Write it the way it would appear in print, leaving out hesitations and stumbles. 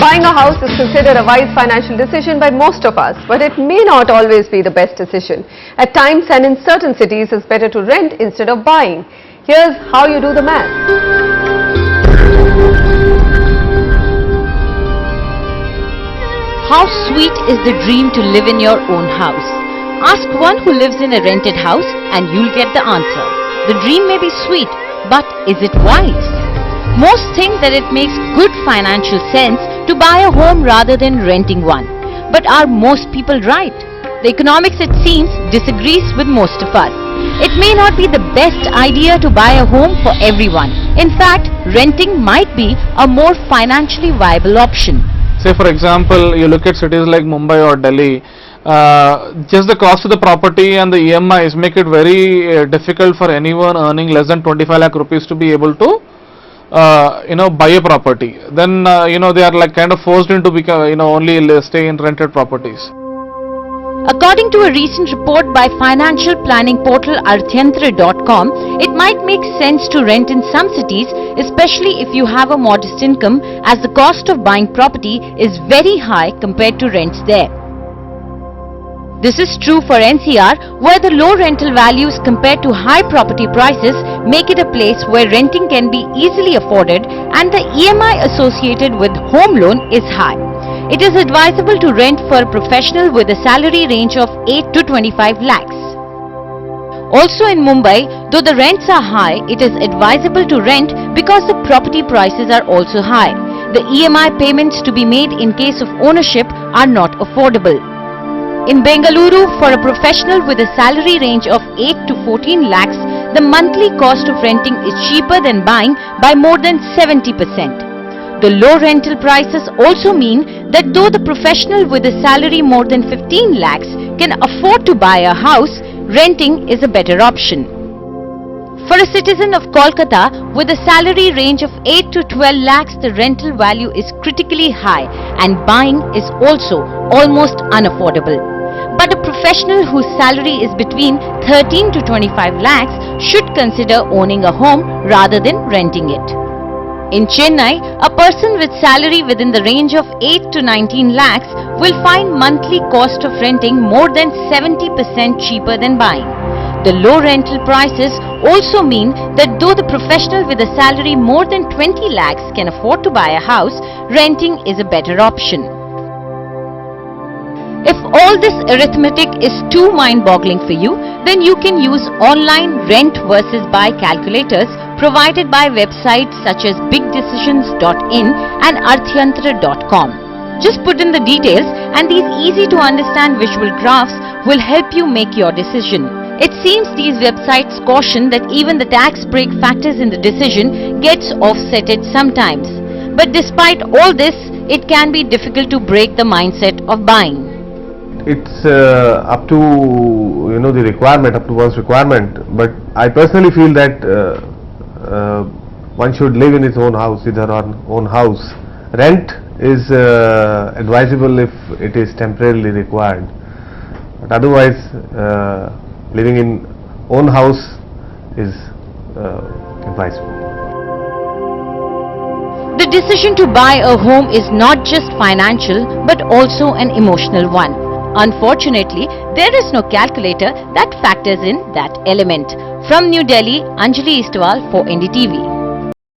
Buying a house is considered a wise financial decision by most of us, but it may not always be the best decision. At times and in certain cities, it's better to rent instead of buying. Here's how you do the math. How sweet is the dream to live in your own house? Ask one who lives in a rented house and you'll get the answer. The dream may be sweet, but is it wise? Most think that it makes good financial sense to buy a home rather than renting one. But are most people right? The economics, it seems, disagrees with most of us. It may not be the best idea to buy a home for everyone. In fact, renting might be a more financially viable option. Say for example, you look at cities like Mumbai or Delhi, just the cost of the property and the EMIs make it very difficult for anyone earning less than 25 lakh rupees to be able to buy a property. Then they are like kind of forced into only stay in rented properties. According to a recent report by financial planning portal Arthyantra.com, it might make sense to rent in some cities, especially if you have a modest income, as the cost of buying property is very high compared to rents there. This is true for NCR, where the low rental values compared to high property prices make it a place where renting can be easily afforded and the EMI associated with home loan is high. It is advisable to rent for a professional with a salary range of 8 to 25 lakhs. Also in Mumbai, though the rents are high, it is advisable to rent because the property prices are also high. The EMI payments to be made in case of ownership are not affordable. In Bengaluru, for a professional with a salary range of 8 to 14 lakhs, the monthly cost of renting is cheaper than buying by more than 70%. The low rental prices also mean that though the professional with a salary more than 15 lakhs can afford to buy a house, renting is a better option. For a citizen of Kolkata with a salary range of 8 to 12 lakhs, the rental value is critically high and buying is also almost unaffordable. But a professional whose salary is between 13 to 25 lakhs should consider owning a home rather than renting it. In Chennai, a person with salary within the range of 8 to 19 lakhs will find monthly cost of renting more than 70% cheaper than buying. The low rental prices also mean that though the professional with a salary more than 20 lakhs can afford to buy a house, renting is a better option. If all this arithmetic is too mind-boggling for you, then you can use online rent versus buy calculators provided by websites such as bigdecisions.in and Arthyantra.com. Just put in the details and these easy to understand visual graphs will help you make your decision. It seems these websites caution that even the tax break factors in the decision gets offsetted sometimes. But despite all this, it can be difficult to break the mindset of buying. It's up to the requirement, up to one's requirement, but I personally feel that one should live in his own house, with her own house. Rent is advisable if it is temporarily required, but otherwise living in own house is advisable. The decision to buy a home is not just financial but also an emotional one. Unfortunately, there is no calculator that factors in that element. From New Delhi, Anjali Istwal for NDTV.